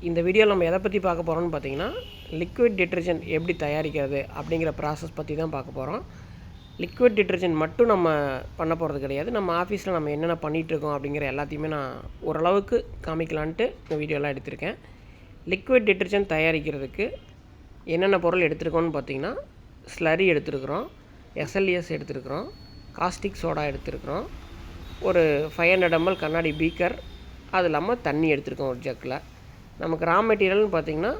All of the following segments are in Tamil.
இந்த வீடியோவில் நம்ம எதை பற்றி பார்க்க போகிறோம்னு பார்த்தீங்கன்னா, லிக்விட் டிட்டர்ஜென்ட் எப்படி தயாரிக்கிறது அப்படிங்கிற ப்ராசஸ் பற்றி தான் பார்க்க போகிறோம். லிக்விட் டிட்டர்ஜென்ட் மட்டும் நம்ம பண்ண போகிறது கிடையாது. நம்ம ஆஃபீஸில் நம்ம என்னென்ன பண்ணிகிட்ருக்கோம் அப்படிங்கிற எல்லாத்தையுமே நான் ஓரளவுக்கு காமிக்கலான்ட்டு இந்த வீடியோலாம் எடுத்திருக்கேன். லிக்விட் டிட்டர்ஜென்ட் தயாரிக்கிறதுக்கு என்னென்ன பொருள் எடுத்துருக்கோன்னு பார்த்தீங்கன்னா, ஸ்லரி எடுத்துருக்குறோம், எஸ்எல்எஸ் எடுத்துருக்குறோம், காஸ்டிக் சோடா எடுத்துருக்குறோம், ஒரு 500 ml கண்ணாடி பீக்கர், அது இல்லாமல் தண்ணி எடுத்துருக்கோம் ஒரு ஜக்கில். நமக்கு ரா மெட்டீரியல்னு பார்த்திங்கன்னா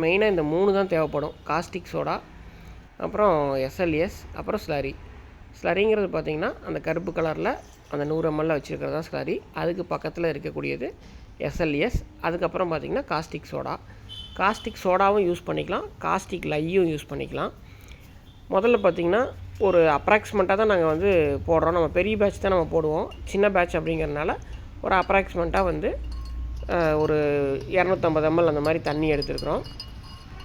மெயினாக இந்த 3 தான் தேவைப்படும். காஸ்டிக் சோடா, அப்புறம் எஸ்எல்எஸ், அப்புறம் ஸ்லரிங்கிறது பார்த்திங்கன்னா அந்த கருப்பு கலரில் அந்த 100 ml வச்சுருக்கிறது தான் ஸ்லரி. அதுக்கு பக்கத்தில் இருக்கக்கூடியது எஸ்எல்எஸ். அதுக்கப்புறம் பார்த்திங்கன்னா காஸ்டிக் சோடா. காஸ்டிக் சோடாவும் யூஸ் பண்ணிக்கலாம், காஸ்டிக் லையும் யூஸ் பண்ணிக்கலாம். முதல்ல பார்த்திங்கன்னா ஒரு அப்ராக்சிமேட்டாக தான் நாங்கள் வந்து போடுறோம். நம்ம பெரிய பேட்ச் தான் நம்ம போடுவோம். சின்ன பேட்ச் அப்படிங்கிறதுனால ஒரு அப்ராக்சிமேட்டாக வந்து ஒரு 250 ml அந்த மாதிரி தண்ணி எடுத்துருக்குறோம்.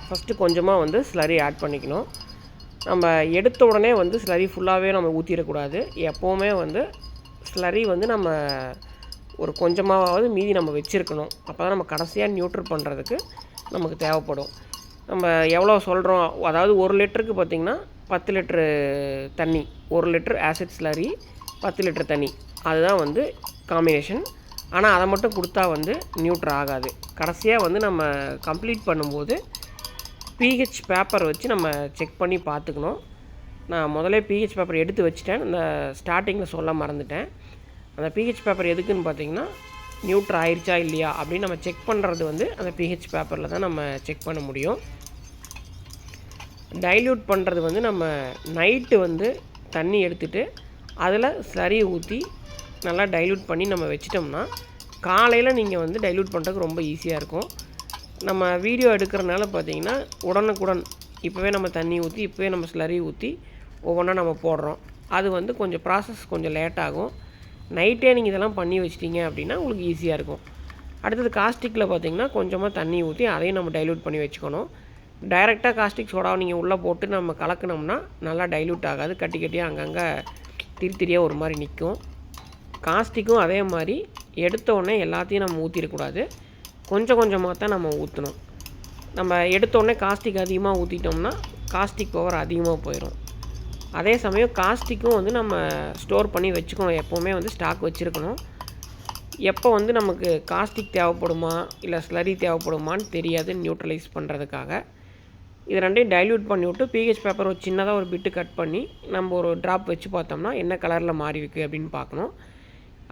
ஃபஸ்ட்டு கொஞ்சமாக வந்து ஸ்லரி ஆட் பண்ணிக்கணும். நம்ம எடுத்த உடனே வந்து ஸ்லரி ஃபுல்லாகவே நம்ம ஊற்றிடக்கூடாது. எப்போவுமே வந்து ஸ்லரி வந்து நம்ம ஒரு கொஞ்சமாவது மீதி நம்ம வச்சுருக்கணும். அப்போ தான் நம்ம கடைசியாக நியூட்ரல் பண்ணுறதுக்கு நமக்கு தேவைப்படும். நம்ம எவ்வளோ சொல்கிறோம், அதாவது 1 லிட்டருக்கு பார்த்திங்கன்னா 10 லிட்ரு தண்ணி, 1 லிட்டர் ஆசிட் ஸ்லரி, 10 லிட்டர் தண்ணி, அதுதான் வந்து காம்பினேஷன். ஆனால் அதை மட்டும் கொடுத்தா வந்து நியூட்ரல் ஆகாது. கடைசியாக வந்து நம்ம கம்ப்ளீட் பண்ணும்போது பிஹெச் பேப்பர் வச்சு நம்ம செக் பண்ணி பார்த்துக்கணும். நான் முதலே பிஹெச் பேப்பர் எடுத்து வச்சுட்டேன், இந்த ஸ்டார்டிங்கில் சொல்ல மறந்துட்டேன். அந்த பிஹெச் பேப்பர் எதுக்குன்னு பார்த்திங்கன்னா, நியூட்ரல் ஆயிடுச்சா இல்லையா அப்படின்னு நம்ம செக் பண்ணுறது வந்து அந்த பிஹெச் பேப்பரில் தான் நம்ம செக் பண்ண முடியும். டைல்யூட் பண்ணுறது வந்து நம்ம நைட்டு வந்து தண்ணி எடுத்துகிட்டு அதில் ஸ்லரி ஊற்றி நல்லா டைல்யூட் பண்ணி நம்ம வச்சிட்டோம்னா காலையில் நீங்கள் வந்து டைல்யூட் பண்ணுறதுக்கு ரொம்ப ஈஸியாக இருக்கும். நம்ம வீடியோ எடுக்கிறனால பார்த்திங்கன்னா உடனுக்குடன் இப்போவே நம்ம தண்ணி ஊற்றி இப்போவே நம்ம ஸ்லரி ஊற்றி ஒவ்வொன்றா நம்ம போடுறோம். அது வந்து கொஞ்சம் ப்ராசஸ் கொஞ்சம் லேட் ஆகும். நைட்டே நீங்கள் இதெல்லாம் பண்ணி வச்சிட்டிங்க அப்படின்னா உங்களுக்கு ஈஸியாக இருக்கும். அடுத்தது காஸ்டிக்கில் பார்த்திங்கன்னா கொஞ்சமாக தண்ணி ஊற்றி அதையும் நம்ம டைல்யூட் பண்ணி வச்சுக்கணும். டைரெக்டாக காஸ்டிக் சோடாவை நீங்கள் உள்ளே போட்டு நம்ம கலக்கினோம்னா நல்லா டைல்யூட் ஆகாது, கட்டி கட்டியாக அங்கங்கே திரியாக ஒரு மாதிரி நிற்கும். காஸ்டிக்கும் அதே மாதிரி எடுத்தோடனே எல்லாத்தையும் நம்ம ஊற்றிடக்கூடாது, கொஞ்சம் கொஞ்சமாக தான் நம்ம ஊற்றணும். நம்ம எடுத்தோடனே காஸ்டிக் அதிகமாக ஊற்றிட்டோம்னா காஸ்டிக் பவர் அதிகமாக போயிடும். அதே சமயம் காஸ்டிக்கும் வந்து நம்ம ஸ்டோர் பண்ணி வச்சுக்கணும், எப்போவுமே வந்து ஸ்டாக் வச்சுருக்கணும். எப்போ வந்து நமக்கு காஸ்டிக் தேவைப்படுமா இல்லை ஸ்லரி தேவைப்படுமான்னு தெரியாது நியூட்ரலைஸ் பண்ணுறதுக்காக. இது ரெண்டையும் டைல்யூட் பண்ணி விட்டு பிஹெச் பேப்பர் ஒரு சின்னதாக ஒரு பிட்டு கட் பண்ணி நம்ம ஒரு ட்ராப் வச்சு பார்த்தோம்னா என்ன கலரில் மாறி இருக்குது அப்படின்னு பார்க்கணும்.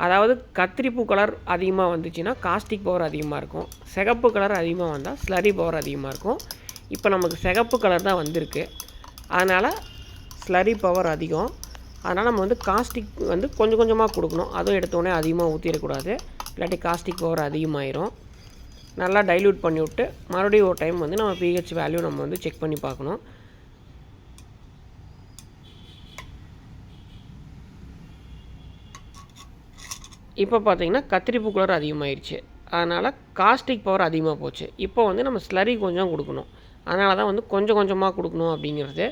அதாவது கத்திரிப்பூ கலர் அதிகமாக வந்துச்சுன்னா காஸ்டிக் பவர் அதிகமாக இருக்கும், சிகப்பு கலர் அதிகமாக வந்தால் ஸ்லரி பவர் அதிகமாக இருக்கும். இப்போ நமக்கு சிகப்பு கலர் தான் வந்திருக்கு, அதனால் ஸ்லரி பவர் அதிகம். அதனால் நம்ம வந்து காஸ்டிக் வந்து கொஞ்சம் கொஞ்சமாக கொடுக்கணும். அதுவும் எடுத்தோடனே அதிகமாக ஊற்றிடக்கூடாது, இல்லாட்டி காஸ்டிக் பவர் அதிகமாகிடும். நல்லா டைல்யூட் பண்ணி விட்டு மறுபடியும் ஒரு டைம் வந்து நம்ம பிஹெச் வேல்யூ நம்ம வந்து செக் பண்ணி பார்க்கணும். இப்போ பார்த்திங்கன்னா கத்திரிப்பூ கலர் அதிகமாகிடுச்சு, அதனால் காஸ்டிக் பவர் அதிகமாக போச்சு. இப்போ வந்து நம்ம ஸ்லரி கொஞ்சம் கொடுக்கணும், அதனால தான் வந்து கொஞ்சம் கொஞ்சமாக கொடுக்கணும் அப்படிங்கிறது.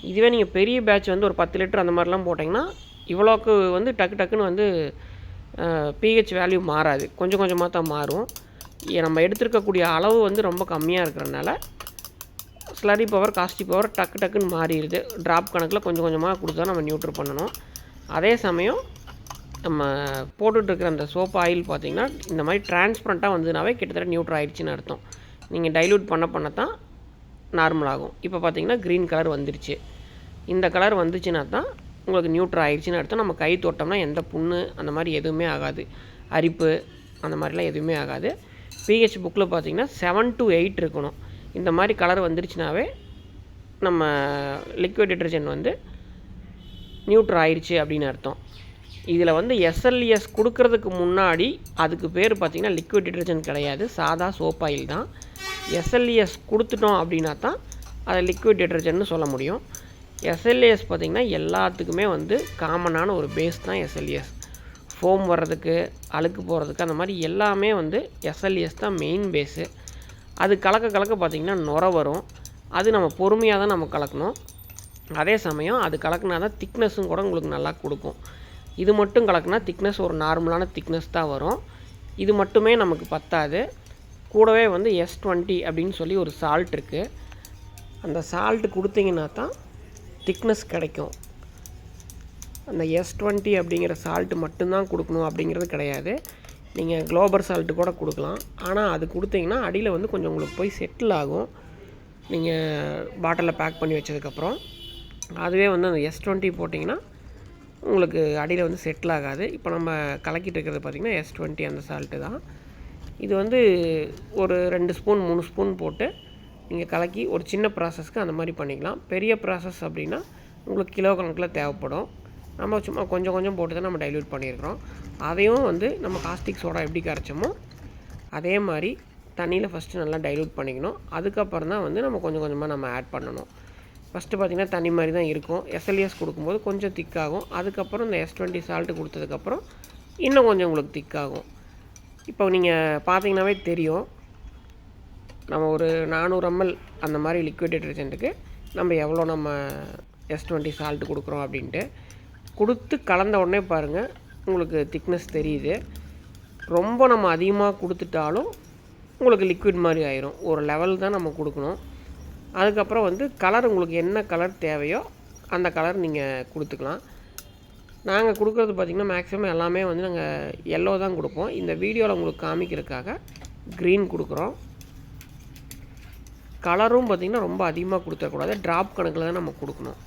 இதுவே நீங்கள் பெரிய பேட்ச் வந்து ஒரு 10 லிட்டர் அந்த மாதிரிலாம் போட்டிங்கன்னா இவ்வளோக்கு வந்து டக்குன்னு வந்து பிஹெச் வேல்யூ மாறாது, கொஞ்சம் கொஞ்சமாக தான் மாறும். நம்ம எடுத்துருக்கக்கூடிய அளவு வந்து ரொம்ப கம்மியாக இருக்கிறனால ஸ்லரி பவர் காஸ்டிக் பவர் டக்குன்னு மாறிடுது. ட்ராப் கணக்கில் கொஞ்சம் கொஞ்சமாக கொடுத்தா நம்ம நியூட்ரல் பண்ணணும். அதே சமயம் நம்ம போட்டுட்ருக்கிற அந்த சோப் ஆயில் பார்த்திங்கன்னா இந்த மாதிரி டிரான்ஸ்பரண்ட்டாக வந்ததுனாவே கிட்டத்தட்ட நியூட்ரல் ஆகிடுச்சின்னு அர்த்தம். நீங்கள் டைல்யூட் பண்ண தான் நார்மல் ஆகும். இப்போ பார்த்திங்கன்னா க்ரீன் கலர் வந்துருச்சு. இந்த கலர் வந்துச்சுன்னா தான் உங்களுக்கு நியூட்ரல் ஆகிடுச்சின்னு அர்த்தம். நம்ம கை தொட்டோம்னா எந்த புண்ணு அந்த மாதிரி எதுவுமே ஆகாது, அரிப்பு அந்த மாதிரிலாம் எதுவுமே ஆகாது. பிஹெச் புக்கில் பார்த்திங்கன்னா 7 to 8 இருக்கணும். இந்த மாதிரி கலர் வந்துருச்சுனாவே நம்ம லிக்விட் டிட்டர்ஜென்ட் வந்து நியூட்ரல் ஆயிடுச்சு அப்படின்னு அர்த்தம். இதில் வந்து எஸ்எல்எஸ் கொடுக்கறதுக்கு முன்னாடி அதுக்கு பேர் பார்த்திங்கன்னா லிக்விட் டிட்டர்ஜென்ட் கிடையாது, சாதா சோப் ஆயில் தான். எஸ்எல்எஸ் கொடுத்துட்டோம் அப்படின்னா தான் அதை லிக்விட் டிட்டர்ஜென்ட்னு சொல்ல முடியும். எஸ்எல்எஸ் பார்த்திங்கன்னா எல்லாத்துக்குமே வந்து காமனான ஒரு பேஸ் தான் எஸ்எல்எஸ். ஃபோம் வர்றதுக்கு, அழுக்கு போகிறதுக்கு, அந்த மாதிரி எல்லாமே வந்து எஸ்எல்எஸ் தான் மெயின் பேஸு. அது கலக்க பார்த்திங்கன்னா நுர வரும். அது நம்ம பொறுமையாக தான் நம்ம கலக்கணும். அதே சமயம் அது கலக்கினா தான் திக்னஸும் கூட உங்களுக்கு நல்லா கொடுக்கும். இது மட்டும் கலக்குனா திக்னஸ் ஒரு நார்மலான திக்னஸ் தான் வரும். இது மட்டுமே நமக்கு பத்தாது. கூடவே வந்து S20 அப்படின்னு சொல்லி ஒரு சால்ட் இருக்குது. அந்த சால்ட் கொடுத்தீங்கன்னா தான் திக்னஸ் கிடைக்கும். அந்த S20 அப்படிங்கிற சால்ட்டு மட்டும்தான் கொடுக்கணும் அப்படிங்கிறது கிடையாது. நீங்கள் குளோபல் சால்ட்டு கூட கொடுக்கலாம். ஆனால் அது கொடுத்தீங்கன்னா அடியில் வந்து கொஞ்சம் உங்களுக்கு போய் செட்டில் ஆகும். நீங்கள் பாட்டிலில் பேக் பண்ணி வச்சதுக்கப்புறம் அதுவே வந்து அந்த S20 போட்டிங்கன்னா உங்களுக்கு அடியில் வந்து செட்டில் ஆகாது. இப்போ நம்ம கலக்கிட்டு இருக்கிறது பார்த்திங்கன்னா S20 அந்த சால்ட்டு தான். இது வந்து ஒரு 2 ஸ்பூன் 3 ஸ்பூன் போட்டு நீங்கள் கலக்கி ஒரு சின்ன ப்ராசஸ்க்கு அந்த மாதிரி பண்ணிக்கலாம். பெரிய ப்ராசஸ் அப்படின்னா உங்களுக்கு கிலோ கணக்கில் தேவைப்படும். நம்ம சும்மா கொஞ்சம் கொஞ்சம் போட்டு தான் நம்ம டைல்யூட் பண்ணியிருக்கிறோம். அதையும் வந்து நம்ம காஸ்டிக் சோடா எப்படி கரைச்சோமோ அதே மாதிரி தண்ணியில் ஃபஸ்ட்டு நல்லா டைல்யூட் பண்ணிக்கணும். அதுக்கப்புறம் தான் வந்து நம்ம கொஞ்சம் கொஞ்சமாக நம்ம ஆட் பண்ணணும். ஃபஸ்ட்டு பார்த்திங்கன்னா தண்ணி மாதிரி தான் இருக்கும். SLES கொடுக்கும்போது கொஞ்சம் திக்காகும். அதுக்கப்புறம் இந்த S20 சால்ட்டு கொடுத்ததுக்கப்புறம் இன்னும் கொஞ்சம் உங்களுக்கு திக்காகும். இப்போ நீங்கள் பார்த்தீங்கன்னாவே தெரியும், நம்ம ஒரு 400 ml அந்த மாதிரி லிக்விட் டிட்டர்ஜென்ட்டுக்கு நம்ம எவ்வளோ நம்ம S20 சால்ட்டு கொடுக்குறோம் அப்படின்ட்டு கொடுத்து கலந்த உடனே பாருங்கள் உங்களுக்கு திக்னஸ் தெரியுது. ரொம்ப நம்ம அதிகமாக கொடுத்துட்டாலும் உங்களுக்கு லிக்விட் மாதிரி ஆயிரும். ஒரு லெவல் தான் நம்ம கொடுக்கணும். அதுக்கப்புறம் வந்து கலர் உங்களுக்கு என்ன கலர் தேவையோ அந்த கலர் நீங்கள் கொடுத்துக்கலாம். நாங்கள் கொடுக்குறது பார்த்திங்கன்னா மேக்ஸிமம் எல்லாமே வந்து நாங்கள் எல்லோ தான் கொடுப்போம். இந்த வீடியோவில் உங்களுக்கு காமிக்கிறதுக்காக க்ரீன் கொடுக்குறோம். கலரும் பார்த்திங்கன்னா ரொம்ப அதிகமாக கொடுத்துடக்கூடாது. ட்ராப் கணக்கில் தான் நம்ம கொடுக்கணும்.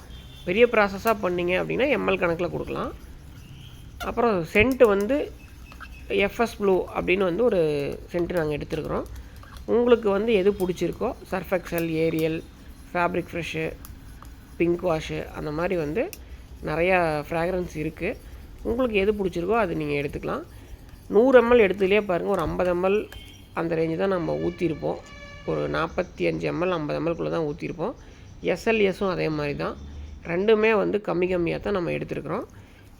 பெரிய ப்ராசஸாக பண்ணிங்க அப்படின்னா ml கணக்கில் கொடுக்கலாம். அப்புறம் சென்ட்டு வந்து FS ப்ளூ அப்படின்னு வந்து ஒரு சென்ட்டு நாங்கள் எடுத்துருக்குறோம். உங்களுக்கு வந்து எது பிடிச்சிருக்கோ Surf Excel, Ariel, fabric fresh, pink wash அந்த மாதிரி வந்து நிறையா ஃப்ராக்ரன்ஸ் இருக்குது. உங்களுக்கு எது பிடிச்சிருக்கோ அது நீங்கள் எடுத்துக்கலாம். 100 ml எடுத்துலேயே பாருங்கள் ஒரு 50 ml அந்த ரேஞ்சு தான் நம்ம ஊற்றிருப்போம். ஒரு 45 ml 50 mlக்குள்ளே தான் ஊற்றிருப்போம். SLESும் அதே மாதிரி தான். ரெண்டுமே வந்து கம்மியாக தான் நம்ம எடுத்துருக்குறோம்.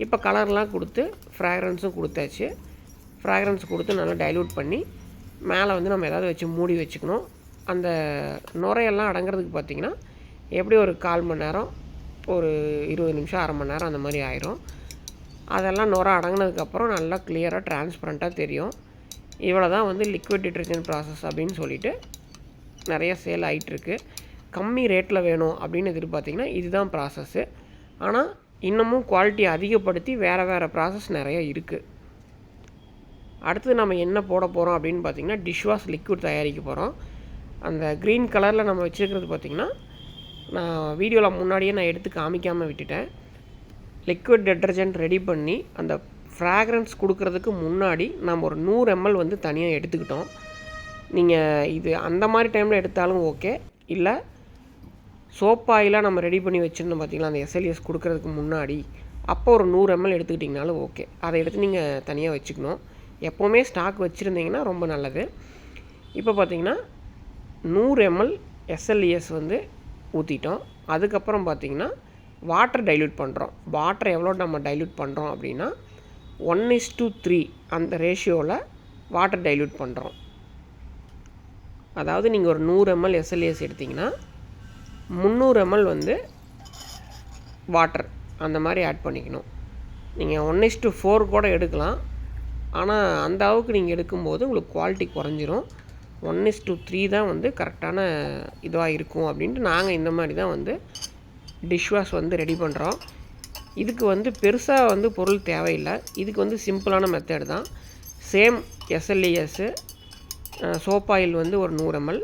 இப்போ கலர்லாம் கொடுத்து ஃப்ராக்ரன்ஸும் கொடுத்தாச்சு. ஃப்ராக்ரன்ஸ் கொடுத்து நல்லா டைல்யூட் பண்ணி மேலே வந்து நம்ம ஏதாவது வச்சு மூடி வச்சுக்கணும். அந்த நுரையெல்லாம் அடங்கிறதுக்கு பார்த்திங்கன்னா எப்படி ஒரு 1/4 மணி நேரம், ஒரு 20 நிமிஷம், அரை மணி நேரம் அந்த மாதிரி ஆயிரும். அதெல்லாம் நுரை அடங்கினதுக்கப்புறம் நல்லா கிளியராக டிரான்ஸ்பரண்ட்டாக தெரியும். இவ்வளோ தான் வந்து லிக்விட் டிட்டர்ஜென்ட் ப்ராசஸ் அப்படின்னு சொல்லிட்டு நிறைய சேல் ஆகிட்டுருக்கு. கம்மி ரேட்டில் வேணும் அப்படின்னு எதிர்பார்த்திங்கன்னா இதுதான் ப்ராசஸ்ஸு. ஆனால் இன்னமும் குவாலிட்டி அதிகப்படுத்தி வேறு ப்ராசஸ் நிறைய இருக்குது. அடுத்து நம்ம என்ன போட போகிறோம் அப்படின்னு பார்த்திங்கன்னா டிஷ்வாஷ் லிக்விட் தயாரிக்க போகிறோம். அந்த க்ரீன் கலரில் நம்ம வச்சுருக்கிறது பார்த்திங்கன்னா நான் வீடியோவில் முன்னாடியே நான் எடுத்து காமிக்காமல் விட்டுட்டேன். லிக்விட் டிட்டர்ஜென்ட் ரெடி பண்ணி அந்த ஃப்ராக்ரன்ஸ் கொடுக்குறதுக்கு முன்னாடி நம்ம ஒரு 100 ml வந்து தனியாக எடுத்துக்கிட்டோம். நீங்கள் இது அந்த மாதிரி டைமில் எடுத்தாலும் ஓகே, இல்லை சோப் ஆயிலாக நம்ம ரெடி பண்ணி வச்சுருந்தோம் பார்த்திங்களா அந்த SLES கொடுக்குறதுக்கு முன்னாடி, அப்போ ஒரு 100 ml எடுத்துக்கிட்டிங்கனாலும் ஓகே. அதை எடுத்து நீங்கள் தனியாக வச்சுக்கணும். எப்போவுமே ஸ்டாக் வச்சுருந்தீங்கன்னா ரொம்ப நல்லது. இப்போ பார்த்திங்கன்னா 100 ml SLES வந்து ஊற்றிட்டோம். அதுக்கப்புறம் பார்த்திங்கன்னா வாட்டர் டைல்யூட் பண்ணுறோம். வாட்டர் எவ்வளோ நம்ம டைல்யூட் பண்ணுறோம் அப்படின்னா 1:3 அந்த ரேஷியோவில் வாட்டர் டைல்யூட் பண்ணுறோம். அதாவது நீங்கள் ஒரு 100 ml SLES எடுத்திங்கன்னா 300 ml வந்து வாட்டர் அந்த மாதிரி ஆட் பண்ணிக்கணும். நீங்கள் 1:4 கூட எடுக்கலாம். ஆனால் அந்த அளவுக்கு நீங்கள் எடுக்கும்போது உங்களுக்கு குவாலிட்டி குறைஞ்சிரும். 1:3 தான் வந்து கரெக்டான இதுவாக இருக்கும் அப்படின்ட்டு நாங்கள் இந்த மாதிரி தான் வந்து டிஷ்வாஷ் வந்து ரெடி பண்ணுறோம். இதுக்கு வந்து பெருசாக வந்து பொருள் தேவையில்லை. இதுக்கு வந்து சிம்பிளான மெத்தட் தான். சேம் SLES, சோப் ஆயில் வந்து ஒரு 100 ml,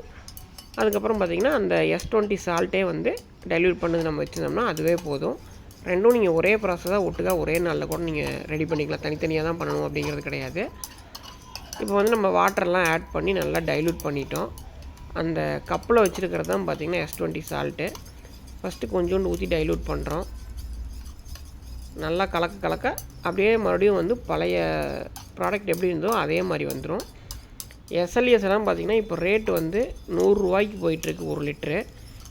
அதுக்கப்புறம் பார்த்திங்கன்னா அந்த S20 சால்ட்டே வந்து டைல்யூட் பண்ணது நம்ம வச்சுருந்தோம்னா அதுவே போதும். ரெண்டும் நீங்கள் ஒரே ப்ராசஸாக ஒட்டுக்காக ஒரே நாளில் கூட நீங்கள் ரெடி பண்ணிக்கலாம். தனித்தனியாக தான் பண்ணணும் அப்படிங்கிறது கிடையாது. இப்போ வந்து நம்ம வாட்டர்லாம் ஆட் பண்ணி நல்லா டைல்யூட் பண்ணிட்டோம். அந்த கப்பில் வச்சுருக்கிறது தான் பார்த்திங்கன்னா S20 சால்ட்டு. ஃபஸ்ட்டு கொஞ்சோண்டு ஊற்றி டைல்யூட் பண்ணுறோம். நல்லா கலக்க அப்படியே மறுபடியும் வந்து பழைய ப்ராடக்ட் எப்படி இருந்தோ அதே மாதிரி வந்துடும். SLES எல்லாம் பார்த்திங்கன்னா இப்போ ரேட் வந்து 100 ரூபாய்க்கு போயிட்டுருக்கு 1 லிட்ரு.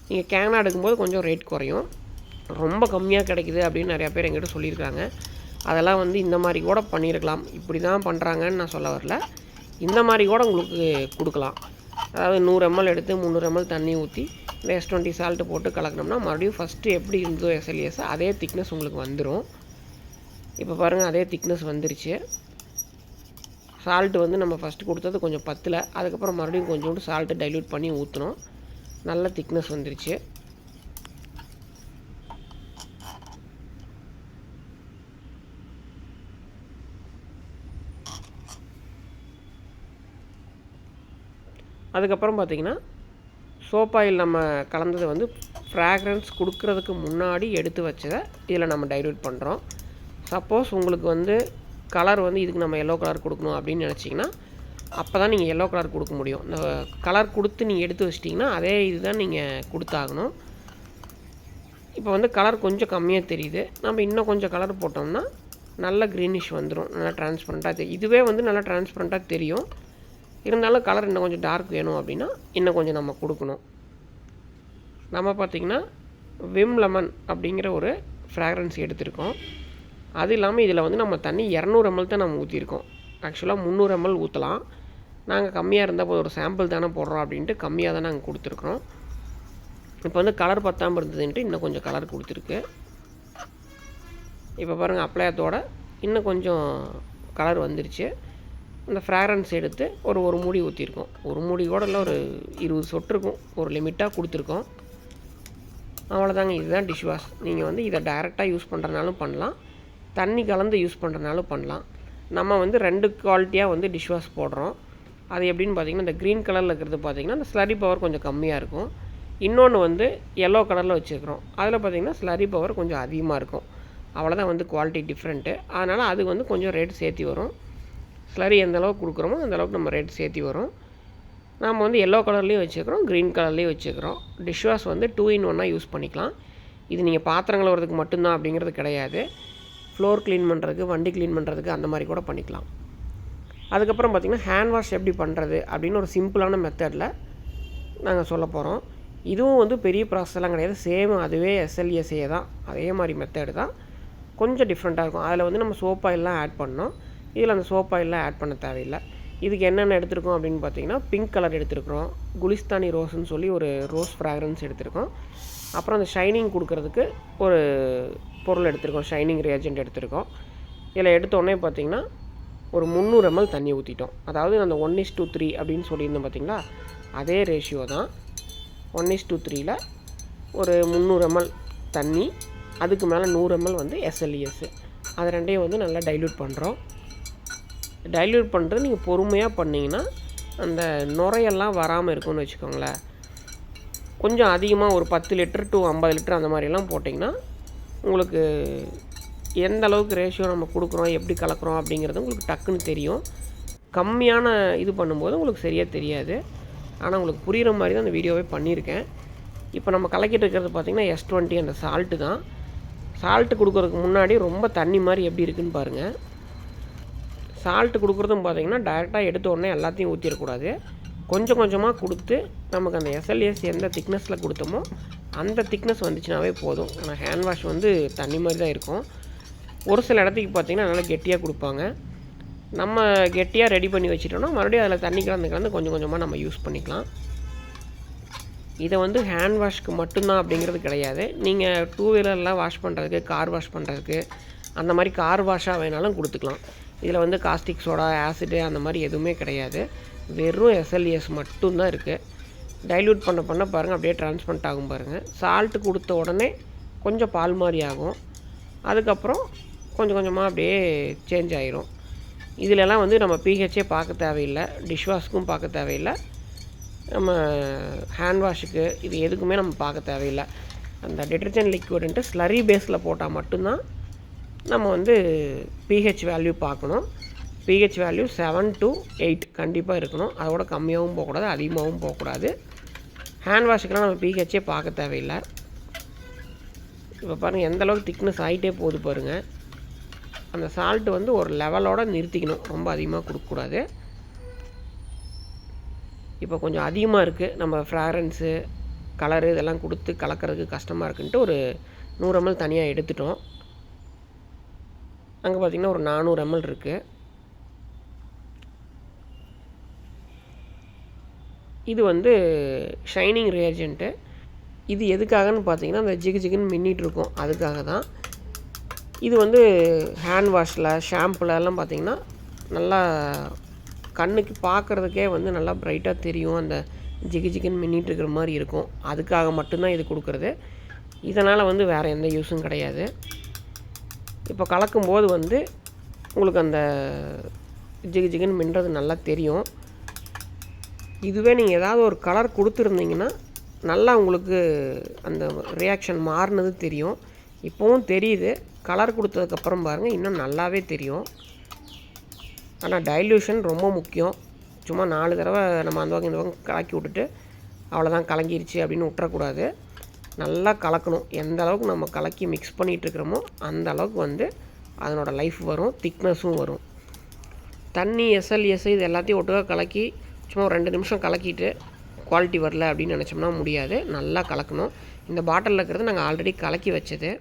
நீங்கள் கேனாக எடுக்கும்போது கொஞ்சம் ரேட் குறையும். ரொம்ப கம்மியாக கிடைக்குது அப்படின்னு நிறையா பேர் எங்கிட்ட சொல்லியிருக்காங்க. அதெல்லாம் வந்து இந்த மாதிரி கூட பண்ணியிருக்கலாம். இப்படி தான் பண்ணுறாங்கன்னு நான் சொல்ல வரல. இந்த மாதிரி கூட உங்களுக்கு கொடுக்கலாம். அதாவது 100 ml எடுத்து 300 ml தண்ணி ஊற்றி இந்த S20 சால்ட்டு போட்டு கலக்கணும்னா மறுபடியும் ஃபஸ்ட்டு எப்படி இருந்ததோ SLES அதே திக்னஸ் உங்களுக்கு வந்துடும். இப்போ பாருங்கள் அதே திக்னஸ் வந்துருச்சு. சால்ட்டு வந்து நம்ம ஃபஸ்ட்டு கொடுத்தது கொஞ்சம் பத்தல. அதுக்கப்புறம் மறுபடியும் கொஞ்சோண்டு சால்ட்டு டைல்யூட் பண்ணி ஊற்றினோம். நல்ல திக்னஸ் வந்துருச்சு. அதுக்கப்புறம் பார்த்திங்கன்னா சோப் ஆயில் நம்ம கலந்தது வந்து ஃப்ராக்ரன்ஸ் கொடுக்குறதுக்கு முன்னாடி எடுத்து வச்சதை இதில் நம்ம டைல்யூட் பண்ணுறோம். சப்போஸ் உங்களுக்கு வந்து கலர் வந்து இதுக்கு நம்ம எல்லோ கலர் கொடுக்கணும் அப்படின்னு நினச்சிங்கன்னா அப்போ தான் நீங்கள் எல்லோ கலர் கொடுக்க முடியும். இந்த கலர் கொடுத்து நீங்கள் எடுத்து வச்சிட்டிங்கன்னா அதே இதுதான் நீங்கள் கொடுத்தாகணும். இப்போ வந்து கலர் கொஞ்சம் கம்மியாக தெரியுது. நம்ம இன்னும் கொஞ்சம் கலர் போட்டோம்னா நல்ல க்ரீனிஷ் வந்துடும். நல்லா டிரான்ஸ்பரண்ட்டாக தெரியும். இதுவே வந்து நல்லா டிரான்ஸ்பரண்ட்டாக தெரியும். இருந்தாலும் கலர் இன்னும் கொஞ்சம் டார்க் வேணும் அப்படின்னா இன்னும் கொஞ்சம் நம்ம கொடுக்கணும். நம்ம பார்த்திங்கன்னா விம் லெமன் அப்படிங்கிற ஒரு ஃப்ராக்ரன்ஸ் எடுத்திருக்கோம். அது இல்லாமல் இதில் வந்து நம்ம தண்ணி 200 ml தான் நம்ம ஊற்றிருக்கோம். ஆக்சுவலாக 300 ml ஊற்றலாம். நாங்கள் கம்மியாக இருந்தால் ஒரு சாம்பிள் தானே போடுறோம் அப்படின்ட்டு கம்மியாக தான் நாங்கள் கொடுத்துருக்குறோம். இப்போ வந்து கலர் பத்தாமல் இருந்ததுன்ட்டு இன்னும் கொஞ்சம் கலர் கொடுத்துருக்கு. இப்போ பாருங்கள் அப்ளையத்தோட இன்னும் கொஞ்சம் கலர் வந்துருச்சு. அந்த ஃப்ராக்ரன்ஸ் எடுத்து ஒரு மூடி ஊற்றிருக்கோம். ஒரு மூடி கூட இல்லை, ஒரு 20 சொட்டு இருக்கும். ஒரு லிமிட்டாக கொடுத்துருக்கோம். அவ்வளோதாங்க. இதுதான் டிஷ் வாஷ். நீங்கள் வந்து இதை டைரெக்டாக யூஸ் பண்ணுறனாலும் பண்ணலாம், தண்ணி கலந்து யூஸ் பண்ணுறனாலும் பண்ணலாம். நம்ம வந்து 2 குவாலிட்டியாக வந்து டிஷ் வாஷ் போடுறோம். அது எப்படின்னு பார்த்திங்கன்னா இந்த க்ரீன் கலரில் இருக்கிறது பார்த்திங்கன்னா அந்த ஸ்லரி பவர் கொஞ்சம் கம்மியாக இருக்கும். இன்னொன்று வந்து எல்லோ கலரில் வச்சுருக்கிறோம். அதில் பார்த்திங்கன்னா ஸ்லரி பவர் கொஞ்சம் அதிகமாக இருக்கும். அவ்வளோதான் வந்து குவாலிட்டி டிஃப்ரெண்ட்டு. அதனால் அது வந்து கொஞ்சம் ரேட் சேர்த்தி வரும். ஸ்லரி எந்த அளவுக்கு கொடுக்குறோமோ அந்த அளவுக்கு நம்ம ரேட் சேர்த்தி வரும். நாம் வந்து எல்லோ கலர்லேயும் வச்சுக்கிறோம், க்ரீன் கலர்லேயும் வச்சுக்கிறோம். டிஷ் வாஷ் வந்து 2 in 1 யூஸ் பண்ணிக்கலாம். இது நீங்கள் பாத்திரங்கள் வரதுக்கு மட்டும்தான் அப்படிங்கிறது கிடையாது. ஃப்ளோர் க்ளீன் பண்ணுறதுக்கு, வண்டி க்ளீன் பண்ணுறதுக்கு அந்த மாதிரி கூட பண்ணிக்கலாம். அதுக்கப்புறம் பார்த்திங்கன்னா ஹேண்ட் வாஷ் எப்படி பண்ணுறது அப்படின்னு ஒரு சிம்பிளான மெத்தடில் நாங்கள் சொல்ல போகிறோம். இதுவும் வந்து பெரிய ப்ராசஸ்லாம் கிடையாது. சேம் அதுவே SLSA தான். அதே மாதிரி மெத்தடு தான். கொஞ்சம் டிஃப்ரெண்ட்டாக இருக்கும். அதில் வந்து நம்ம சோப் ஆயிலெலாம் ஆட் பண்ணோம். இதில் அந்த சோப் ஆயிலெலாம் ஆட் பண்ண தேவையில்லை. இதுக்கு என்னென்ன எடுத்துருக்கோம் அப்படின்னு பார்த்தீங்கன்னா பிங்க் கலர் எடுத்துருக்குறோம். குலிஸ்தானி ரோஸ்ன்னு சொல்லி ஒரு ரோஸ் ஃப்ராக்ரன்ஸ் எடுத்துருக்கோம். அப்புறம் அந்த ஷைனிங் கொடுக்குறதுக்கு ஒரு பொருள் எடுத்துருக்கோம். ஷைனிங் ரியாஜென்ட் எடுத்துருக்கோம். இதில் எடுத்தோடனே பார்த்திங்கன்னா ஒரு 300 ml தண்ணி ஊற்றிட்டோம். அதாவது அந்த 1:3 அப்படின்னு சொல்லியிருந்தோம் பார்த்திங்களா, அதே ரேஷியோ தான். 1:3ல் ஒரு 300 ml தண்ணி, அதுக்கு மேலே 100 ml வந்து SLS. அது ரெண்டையும் வந்து நல்லா டைல்யூட் பண்ணுறோம். டைல்யூட் பண்ணுறது நீங்கள் பொறுமையாக பண்ணிங்கன்னா அந்த நுரையெல்லாம் வராமல் இருக்கும்னு வச்சுக்கோங்களேன். கொஞ்சம் அதிகமாக ஒரு 10 லிட்டர் to 50 லிட்டர் அந்த மாதிரிலாம் போட்டிங்கன்னா உங்களுக்கு எந்த அளவுக்கு ரேஷியோ நம்ம கொடுக்குறோம், எப்படி கலக்கிறோம் அப்படிங்கிறது உங்களுக்கு டக்குன்னு தெரியும். கம்மியான இது பண்ணும்போது உங்களுக்கு சரியாக தெரியாது. ஆனால் உங்களுக்கு புரிகிற மாதிரி தான் அந்த வீடியோவே பண்ணியிருக்கேன். இப்போ நம்ம கலக்கிட்டு இருக்கிறது பார்த்திங்கன்னா S20 அந்த சால்ட்டு தான். சால்ட்டு கொடுக்குறதுக்கு முன்னாடி ரொம்ப தண்ணி மாதிரி எப்படி இருக்குதுன்னு பாருங்கள். சால்ட்டு கொடுக்குறதும் பார்த்திங்கன்னா டைரெக்டாக எடுத்த உடனே எல்லாத்தையும் ஊற்றிடக்கூடாது. கொஞ்சம் கொஞ்சமாக கொடுத்து நமக்கு அந்த SLS எந்த திக்னஸில் கொடுத்தோமோ அந்த திக்னஸ் வந்துச்சுனாவே போதும். ஆனால் ஹேண்ட் வாஷ் வந்து தண்ணி மாதிரி தான் இருக்கும். ஒரு சில இடத்துக்கு பார்த்திங்கன்னா நல்லா கெட்டியாக கொடுப்பாங்க. நம்ம கெட்டியாக ரெடி பண்ணி வச்சுட்டோம்னா மறுபடியும் அதில் தண்ணி கலந்து கொஞ்சம் கொஞ்சமாக நம்ம யூஸ் பண்ணிக்கலாம். இதை வந்து ஹேண்ட் வாஷ்க்கு மட்டும்தான் அப்படிங்கிறது கிடையாது. நீங்கள் 2 வீலர்லாம் வாஷ் பண்ணுறதுக்கு, கார் வாஷ் பண்ணுறதுக்கு அந்த மாதிரி கார் வாஷாக வேணாலும் கொடுத்துக்கலாம். இதில் வந்து காஸ்டிக் சோடா, ஆசிடு அந்த மாதிரி எதுவுமே கிடையாது. வெறும் SLS மட்டும்தான் இருக்குது. டைல்யூட் பண்ண பாருங்கள் அப்படியே டிரான்ஸ்பரண்ட் ஆகும் பாருங்கள். சால்ட்டு கொடுத்த உடனே கொஞ்சம் பால் மாதிரி ஆகும். அதுக்கப்புறம் கொஞ்சம் கொஞ்சமாக அப்படியே சேஞ்ச் ஆகிரும். இதிலெல்லாம் வந்து நம்ம pHே பார்க்க தேவையில்லை, டிஷ் வாஷ்க்கும் பார்க்க தேவையில்லை, நம்ம ஹேண்ட் வாஷுக்கு இது எதுக்குமே நம்ம பார்க்க தேவையில்லை. அந்த டிட்டர்ஜென்ட் லிக்விடுன்ட்டு ஸ்லரி பேஸில் போட்டால் மட்டும்தான் நம்ம வந்து pH வேல்யூ பார்க்கணும். pH வேல்யூ 7 to 8 கண்டிப்பாக இருக்கணும். அதோட கம்மியாகவும் போகக்கூடாது, அதிகமாகவும் போகக்கூடாது. ஹேண்ட் வாஷுக்கெலாம் நம்ம pHே பார்க்க தேவையில்லை. இப்போ பாருங்கள் எந்தளவுக்கு திக்னஸ் ஆகிட்டே போகுது பாருங்கள். அந்த சால்ட்டு வந்து ஒரு லெவலோடு நிறுத்திக்கணும், ரொம்ப அதிகமாக கொடுக்கக்கூடாது. இப்போ கொஞ்சம் அதிகமாக இருக்குது, நம்ம ஃப்ராக்ரன்ஸு கலரு இதெல்லாம் கொடுத்து கலக்கிறதுக்கு கஷ்டமாக இருக்குன்ட்டு ஒரு 100 ml தனியாக எடுத்துட்டோம். அங்கே பார்த்திங்கன்னா ஒரு 400 ml இருக்குது. இது வந்து ஷைனிங் ரியாஜென்ட்டு. இது எதுக்காகன்னு பார்த்தீங்கன்னா அந்த ஜிகுன்னு மின்னிட்டு இருக்கும், அதுக்காக தான். இது வந்து ஹேண்ட் வாஷில், ஷாம்புலலாம் பார்த்திங்கன்னா நல்லா கண்ணுக்கு பார்க்குறதுக்கே வந்து நல்லா ப்ரைட்டாக தெரியும். அந்த ஜிகு ஜிகுன்னு மின்னிட்டு இருக்கிற மாதிரி இருக்கும். அதுக்காக மட்டும்தான் இது கொடுக்குறது. இதனால் வந்து வேறு எந்த யூஸும் கிடையாது. இப்போ கலக்கும்போது வந்து உங்களுக்கு அந்த ஜிகு ஜிகுன்னு மின்னுறது நல்லா தெரியும். இதுவே நீங்கள் ஏதாவது ஒரு கலர் கொடுத்துருந்தீங்கன்னா நல்லா உங்களுக்கு அந்த ரியாக்ஷன் மாறினது தெரியும். இப்போவும் தெரியுது. கலர் கொடுத்ததுக்கப்புறம் பாருங்கள் இன்னும் நல்லாவே தெரியும். ஆனால் டைல்யூஷன் ரொம்ப முக்கியம். சும்மா 4 தடவை நம்ம அந்த பக்கம் இந்த பக்கம் கலக்கி விட்டுட்டு அவ்வளோதான் கலங்கிருச்சு அப்படின்னு விட்டுறக்கூடாது. நல்லா கலக்கணும். எந்த அளவுக்கு நம்ம கலக்கி மிக்ஸ் பண்ணிகிட்ருக்கிறோமோ அந்த அளவுக்கு வந்து அதனோட லைஃப் வரும், திக்னஸும் வரும். தண்ணி எஸ்எல்எஸ் இது எல்லாத்தையும் ஒட்டுக்காக கலக்கி சும்மா ஒரு 2 நிமிஷம் கலக்கிட்டு குவாலிட்டி வரல அப்படின்னு நினச்சோம்னா முடியாது. நல்லா கலக்கணும். இந்த பாட்டிலில் இருக்கிறது நாங்கள் ஆல்ரெடி கலக்கி வச்சது.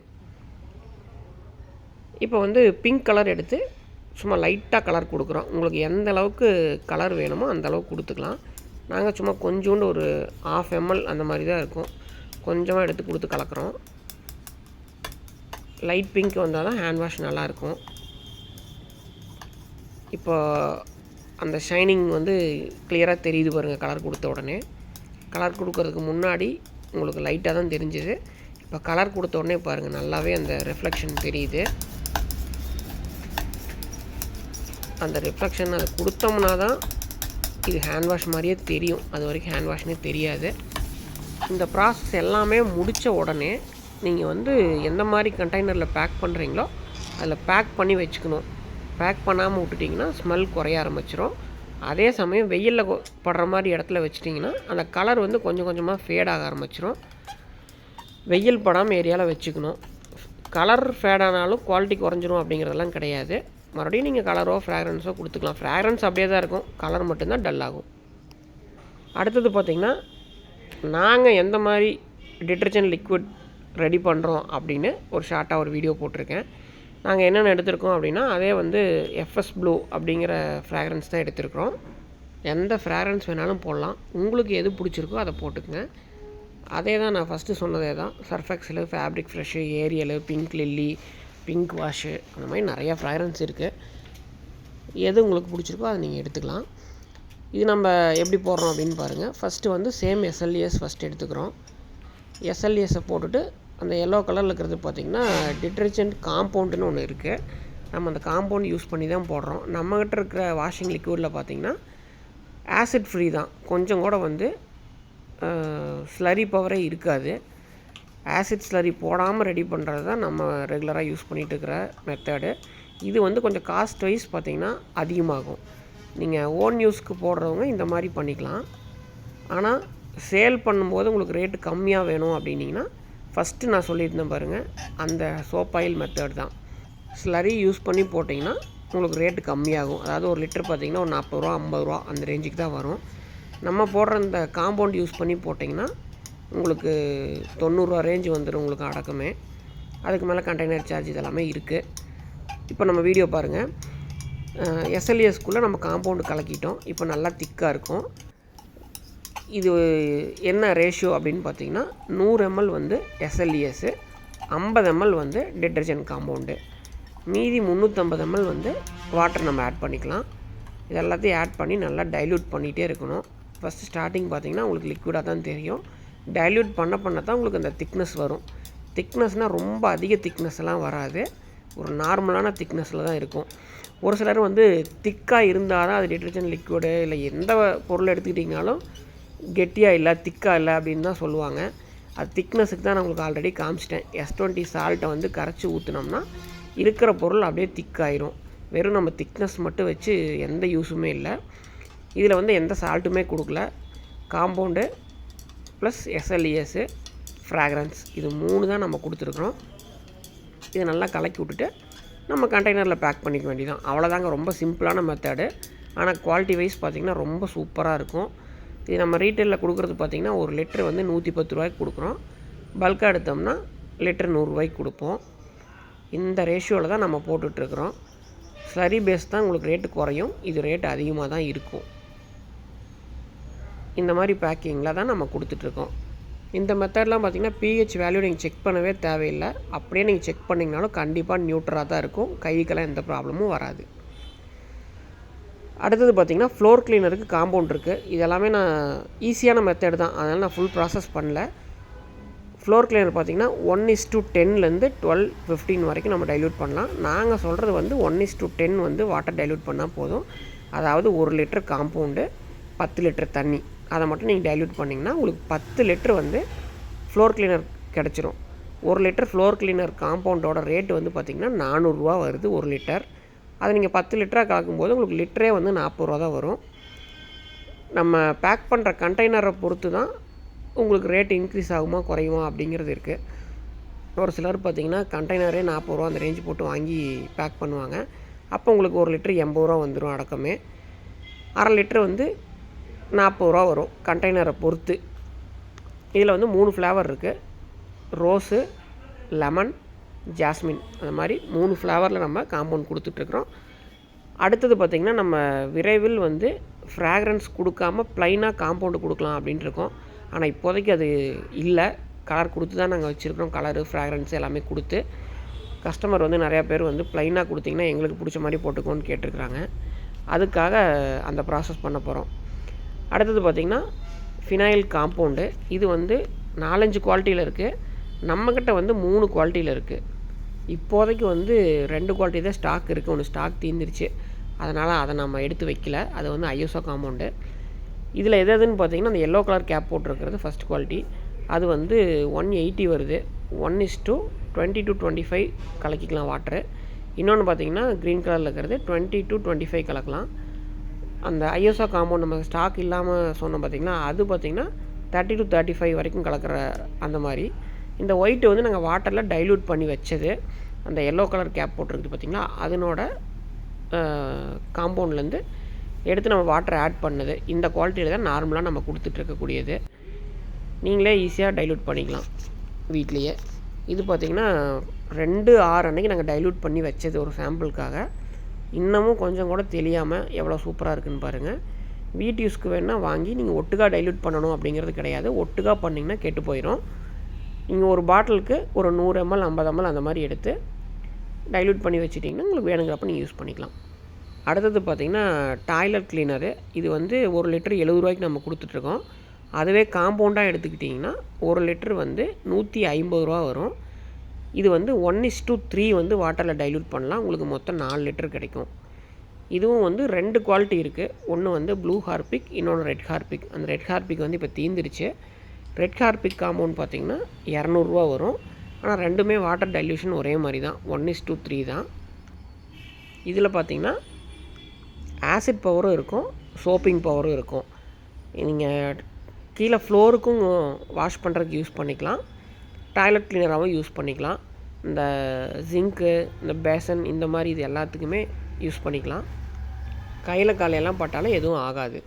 இப்போ வந்து பிங்க் கலர் எடுத்து சும்மா லைட்டாக கலர் கொடுக்குறோம். உங்களுக்கு எந்த அளவுக்கு கலர் வேணுமோ அந்த அளவுக்கு கொடுத்துக்கலாம். நாங்கள் சும்மா கொஞ்சோண்டு ஒரு 1/2 ml அந்த மாதிரி தான் இருக்கும். கொஞ்சமாக எடுத்து கொடுத்து கலக்கிறோம். லைட் பிங்க் வந்தால் தான் ஹேண்ட் வாஷ் நல்லாயிருக்கும். இப்போ அந்த ஷைனிங் வந்து கிளியராக தெரியுது பாருங்கள் கலர் கொடுத்த உடனே. கலர் கொடுக்கறதுக்கு முன்னாடி உங்களுக்கு லைட்டாக தான் தெரிஞ்சுது. இப்போ கலர் கொடுத்த உடனே பாருங்கள் நல்லாவே அந்த ரிஃப்ளெக்ஷன் தெரியுது. அந்த ரிஃப்ளெக்ஷன் அதை கொடுத்தோம்னா தான் இது ஹேண்ட் வாஷ் மாதிரியே தெரியும். அது வரைக்கும் ஹேண்ட் வாஷ்னே தெரியாது. இந்த ப்ராசஸ் எல்லாமே முடித்த உடனே நீங்கள் வந்து எந்த மாதிரி கண்டெய்னரில் பேக் பண்ணுறீங்களோ அதில் பேக் பண்ணி வச்சுக்கணும். பேக் பண்ணாமல் விட்டுட்டிங்கன்னா ஸ்மெல் குறைய ஆரம்பிச்சிடும். அதே சமயம் வெயிலில் படுற மாதிரி இடத்துல வச்சிட்டிங்கன்னா அந்த கலர் வந்து கொஞ்சம் கொஞ்சமாக ஃபேட் ஆக ஆரம்பிச்சிடும். வெயில் படாமல் ஏரியாவில் வச்சுக்கணும். கலர் ஃபேட் ஆனாலும் குவாலிட்டி குறைஞ்சிரும் அப்படிங்கிறதெல்லாம் கிடையாது. மறுபடியும் நீங்கள் கலரோ ஃப்ராக்ரன்ஸோ கொடுத்துக்கலாம். ஃப்ராக்ரன்ஸ் அப்படியே தான் இருக்கும், கலர் மட்டும்தான் டல் ஆகும். அடுத்தது பார்த்திங்கன்னா நாங்கள் எந்த மாதிரி டிட்டர்ஜென்ட் லிக்விட் ரெடி பண்ணுறோம் அப்படின்னு ஒரு ஷார்ட்டாக ஒரு வீடியோ போட்டிருக்கேன். நாங்கள் என்னென்ன எடுத்திருக்கோம் அப்படின்னா அதே வந்து எஃப்எஸ் ப்ளூ அப்படிங்கிற ஃப்ராக்ரன்ஸ் தான் எடுத்திருக்கிறோம். எந்த ஃப்ராக்ரன்ஸ் வேணாலும் போடலாம். உங்களுக்கு எது பிடிச்சிருக்கோ அதை போட்டுக்குங்க. அதே தான் நான் ஃபஸ்ட்டு சொன்னதே தான். சர்ஃபெக்ஸில் fabric fresh, Ariel, pink lily, pink wash, அந்த மாதிரி நிறையா ஃப்ராக்ரன்ஸ் இருக்குது. எது உங்களுக்கு பிடிச்சிருக்கோ அதை நீங்கள் எடுத்துக்கலாம். இது நம்ம எப்படி போடுறோம் அப்படின்னு பாருங்கள். ஃபஸ்ட்டு வந்து சேம் எஸ்எல்எஸ் ஃபஸ்ட்டு எடுத்துக்கிறோம். எஸ்எல்எஸை போட்டுட்டு அந்த எல்லோ கலரில் இருக்கிறது பார்த்திங்கன்னா டிட்டர்ஜென்ட் காம்பவுண்டுன்னு ஒன்று இருக்குது. நம்ம அந்த காம்பவுண்ட் யூஸ் பண்ணி தான் போடுறோம். நம்மகிட்ட இருக்கிற வாஷிங் லிக்விடில் பார்த்திங்கன்னா ஆசிட் ஃப்ரீ தான். கொஞ்சம் கூட வந்து ஸ்லரி பவரே இருக்காது. ஆசிட் ஸ்லரி போடாமல் ரெடி பண்ணுறது தான் நம்ம ரெகுலராக யூஸ் பண்ணிகிட்டு இருக்கிற மெத்தடு. இது வந்து கொஞ்சம் காஸ்ட் வைஸ் பார்த்திங்கன்னா அதிகமாகும். நீங்கள் ஓன் யூஸ்க்கு போடுறவங்க இந்த மாதிரி பண்ணிக்கலாம். ஆனால் சேல் பண்ணும்போது உங்களுக்கு ரேட்டு கம்மியாக வேணும் அப்படின்னிங்கன்னா ஃபஸ்ட்டு நான் சொல்லியிருந்தேன் பாருங்கள், அந்த சோப் ஆயில் மெத்தட் தான். ஸ்லரி யூஸ் பண்ணி போட்டிங்கன்னா உங்களுக்கு ரேட்டு கம்மியாகும். அதாவது ஒரு லிட்டர் பார்த்திங்கன்னா ஒரு 40 ரூபா 50 ரூபா அந்த ரேஞ்சுக்கு தான் வரும். நம்ம போடுற இந்த காம்பவுண்ட் யூஸ் பண்ணி போட்டிங்கன்னா உங்களுக்கு 90 ரூபா ரேஞ்சு வந்துடும் உங்களுக்கு அடக்கமே. அதுக்கு மேலே கண்டெய்னர் சார்ஜ் இதெல்லாமே இருக்குது. இப்போ நம்ம வீடியோ பாருங்கள். எஸ்எல்எஸ்க்குள்ளே நம்ம காம்பவுண்டு கலக்கிட்டோம். இப்போ நல்லா திக்காக இருக்கும். இது என்ன ரேஷியோ அப்படின்னு பார்த்தீங்கன்னா 100 ml வந்து எஸ்எல்எஸ்ஸு, 50 ml வந்து டிட்டர்ஜென்ட் காம்பவுண்டு, மீதி 350 ml வந்து வாட்டர் நம்ம ஆட் பண்ணிக்கலாம். இது எல்லாத்தையும் ஆட் பண்ணி நல்லா டைல்யூட் பண்ணிகிட்டே இருக்கணும். ஃபஸ்ட்டு ஸ்டார்டிங் பார்த்திங்கன்னா உங்களுக்கு லிக்விடாக தான் தெரியும். டைல்யூட் பண்ண தான் உங்களுக்கு அந்த திக்னஸ் வரும். திக்னஸ்னால் ரொம்ப அதிக திக்னஸ்லாம் வராது. ஒரு நார்மலான திக்னஸில் தான் இருக்கும். ஒரு சிலர் வந்து திக்காக இருந்தால் தான் அது டிட்டர்ஜென்ட் லிக்விடு இல்லை எந்த பொருள் எடுத்துக்கிட்டிங்கனாலும் கெட்டியாக இல்லை திக்காக இல்லை அப்படின்னு தான் சொல்லுவாங்க. அது திக்னஸுக்கு தான் நான் உங்களுக்கு ஆல்ரெடி காமிச்சிட்டேன். S20 சால்ட்டை வந்து கரைச்சி ஊற்றினோம்னா இருக்கிற பொருள் அப்படியே திக்காயிரும். வெறும் நம்ம திக்னஸ் மட்டும் வச்சு எந்த யூஸுமே இல்லை. இதில் வந்து எந்த சால்ட்டுமே கொடுக்கல. காம்பவுண்டு ப்ளஸ் எஸ்எல்எஸ்ஸு, ஃப்ராக்ரன்ஸ், இது 3 தான் நம்ம கொடுத்துருக்குறோம். இதை நல்லா கலக்கி விட்டுட்டு நம்ம கண்டெய்னரில் பேக் பண்ணிக்க வேண்டியதான். அவ்வளோதாங்க. ரொம்ப சிம்பிளான மெத்தடு. ஆனால் குவாலிட்டி வைஸ் பார்த்திங்கன்னா ரொம்ப சூப்பராக இருக்கும். இது நம்ம ரீட்டெயிலில் கொடுக்குறது பார்த்திங்கன்னா ஒரு லிட்டர் வந்து 110 ரூபாய்க்கு கொடுக்குறோம். பல்காக எடுத்தோம்னா லிட்டர் 100 ரூபாய்க்கு கொடுப்போம். இந்த ரேஷியோவில் தான் நம்ம போட்டுட்ருக்குறோம். ஸ்லரி பேஸ் தான் உங்களுக்கு ரேட்டு குறையும். இது ரேட்டு அதிகமாக தான் இருக்கும். இந்த மாதிரி பேக்கிங்கில் தான் நம்ம கொடுத்துட்ருக்கோம். இந்த மெத்தட்லாம் பார்த்திங்கன்னா pH வேல்யூ நீங்கள் செக் பண்ணவே தேவையில்லை. அப்படியே நீங்கள் செக் பண்ணிங்கனாலும் கண்டிப்பாக நியூட்ரலாக தான் இருக்கும். கைக்கெல்லாம் எந்த ப்ராப்ளமும் வராது. அடுத்தது பார்த்திங்கன்னா ஃப்ளோர் கிளீனருக்கு காம்பவுண்ட் இருக்குது. இது எல்லாமே நான் ஈஸியான மெத்தட் தான், அதனால் நான் ஃபுல் ப்ராசஸ் பண்ணல. ஃப்ளோர் கிளீனர் பார்த்திங்கன்னா 1:10 12-15 வரைக்கும் நம்ம டைல்யூட் பண்ணலாம். நாங்கள் சொல்கிறது வந்து 1:10 வந்து வாட்டர் டைல்யூட் பண்ணால் போதும். அதாவது 1 லிட்டர் காம்பவுண்டு 10 லிட்டர் தண்ணி, அதை மட்டும் நீங்கள் டைல்யூட் பண்ணிங்கன்னா உங்களுக்கு 10 லிட்டர் வந்து ஃப்ளோர் கிளீனர் கிடச்சிரும். 1 லிட்டர் ஃப்ளோர் கிளீனர் காம்பவுண்டோட ரேட்டு வந்து பார்த்திங்கன்னா 400 ரூபா வருது 1 லிட்டர். அது நீங்கள் 10 லிட்டராக கலக்கும்போது உங்களுக்கு லிட்டரே வந்து 40 ரூபா தான் வரும். நம்ம பேக் பண்ணுற கண்டெய்னரை பொறுத்து தான் உங்களுக்கு ரேட் இன்க்ரீஸ் ஆகுமா குறையுமா அப்படிங்கிறது இருக்குது. ஒரு சிலர் பார்த்திங்கன்னா கண்டெய்னரே 40 ரூபா அந்த ரேஞ்சு போட்டு வாங்கி பேக் பண்ணுவாங்க. அப்போ உங்களுக்கு 1 லிட்டர் 80 ரூபா வந்துடும் அடக்கமே. அரை லிட்டர் வந்து 40 ரூபா வரும் கண்டெய்னரை பொறுத்து. இதில் வந்து 3 ஃப்ளேவர் இருக்குது. ரோஸு, லெமன், ஜாஸ்மின், அந்த மாதிரி 3 ஃப்ளேவரில் நம்ம காம்பவுண்ட் கொடுத்துட்ருக்குறோம். அடுத்தது பார்த்திங்கன்னா நம்ம விரைவில் வந்து ஃப்ராக்ரன்ஸ் கொடுக்காமல் ப்ளைனாக காம்பவுண்டு கொடுக்கலாம் அப்படின்ட்டு இருக்கோம். ஆனால் இப்போதைக்கு அது இல்லை. கலர் கொடுத்து தான் நாங்கள் வச்சுருக்கிறோம். கலரு, ஃப்ராக்ரன்ஸ் எல்லாமே கொடுத்து. கஸ்டமர் வந்து நிறையா பேர் வந்து ப்ளைனாக கொடுத்திங்கன்னா எங்களுக்கு பிடிச்ச மாதிரி போட்டுக்கோன்னு கேட்டிருக்குறாங்க. அதுக்காக அந்த ப்ராசஸ் பண்ண போகிறோம். அடுத்தது பார்த்திங்கன்னா ஃபினைல் காம்பவுண்டு. இது வந்து 4-5 குவாலிட்டியில் இருக்குது. நம்மக்கிட்ட வந்து 3 குவாலிட்டியில் இருக்குது. இப்போதைக்கு வந்து 2 குவாலிட்டி தான் ஸ்டாக் இருக்குது. ஒன்று ஸ்டாக் தீர்ந்துருச்சு, அதனால் அதை நம்ம எடுத்து வைக்கல. அது வந்து ஐஎஸ்ஓ காம்பவுண்டு. இதில் எதுன்னு பார்த்தீங்கன்னா அந்த எல்லோ கலர் கேப் போட்டிருக்கிறது ஃபஸ்ட் குவாலிட்டி. அது வந்து 180 வருது. 1:20-25 கலக்கிக்கலாம் வாட்ரு. இன்னொன்று பார்த்திங்கன்னா க்ரீன் கலரில் இருக்கிறது 20-25 கலக்கலாம். அந்த ஐஎஸ்ஓ காம்பவுண்ட் நம்ம ஸ்டாக் இல்லாமல் சொன்னோம் பார்த்திங்கன்னா, அது பார்த்திங்கன்னா 30-35 வரைக்கும் கலக்கிற அந்த மாதிரி. இந்த ஒயிட்டு வந்து நாங்கள் வாட்டரில் டைல்யூட் பண்ணி வச்சது. அந்த எல்லோ கலர் கேப் போட்டிருக்குது பார்த்திங்களா, அதனோட காம்பவுண்ட்லேருந்து எடுத்து நம்ம வாட்டர் ஆட் பண்ணது. இந்த குவாலிட்டியில் தான் நார்மலாக நம்ம கொடுத்துட்ருக்கக்கூடியது. நீங்களே ஈஸியாக டைல்யூட் பண்ணிக்கலாம் வீட்லேயே. இது பார்த்திங்கன்னா 2/6 அன்றைக்கி நாங்கள் டைல்யூட் பண்ணி வச்சது ஒரு சாம்பிளுக்காக. இன்னமும் கொஞ்சம் கூட தெரியாமல் எவ்வளோ சூப்பராக இருக்குதுன்னு பாருங்கள். வீட்டு யூஸ்க்கு வேணால் வாங்கி நீங்கள் ஒட்டுக்கா டைல்யூட் பண்ணணும் அப்படிங்கிறது கிடையாது. ஒட்டுக்கா பண்ணிங்கன்னா கெட்டு போயிடும். நீங்கள் ஒரு பாட்டிலுக்கு ஒரு 100 ml 50 ml அந்த மாதிரி எடுத்து டைல்யூட் பண்ணி வச்சுட்டிங்கன்னா உங்களுக்கு வேணுங்கிறப்ப நீங்கள் யூஸ் பண்ணிக்கலாம். அடுத்தது பார்த்திங்கன்னா டாய்லெட் கிளீனரு. இது வந்து 1 லிட்டர் 70 ரூபாய்க்கு நம்ம கொடுத்துட்ருக்கோம். அதுவே காம்பவுண்டாக எடுத்துக்கிட்டிங்கன்னா 1 லிட்டர் வந்து 150 ரூபா வரும். இது வந்து 1:3 வந்து வாட்டரில் டைல்யூட் பண்ணலாம். உங்களுக்கு மொத்தம் 4 லிட்டர் கிடைக்கும். இதுவும் வந்து 2 குவாலிட்டி இருக்குது. ஒன்று வந்து ப்ளூ ஹார்பிக், இன்னொன்று ரெட் ஹார்பிக். அந்த ரெட் ஹார்பிக் வந்து இப்போ தீர்ந்துருச்சு. ரெட் ஹார்பிக் காம்பவுண்ட் பார்த்திங்கன்னா 200 ரூபா வரும். ஆனால் ரெண்டுமே வாட்டர் டைல்யூஷன் ஒரே மாதிரி தான், 1:3 தான். இதில் பார்த்திங்கன்னா ஆசிட் பவரும் இருக்கும், சோப்பிங் பவரும் இருக்கும். நீங்கள் கீழே ஃப்ளோருக்கும் வாஷ் பண்ணுறதுக்கு யூஸ் பண்ணிக்கலாம், டாய்லெட் கிளீனராகவும் யூஸ் பண்ணிக்கலாம். இந்த ஜிங்க்கு, இந்த பேசன், இந்த மாதிரி இது எல்லாத்துக்குமே யூஸ் பண்ணிக்கலாம். கையில் காலையெல்லாம் பட்டாலும் எதுவும் ஆகாது.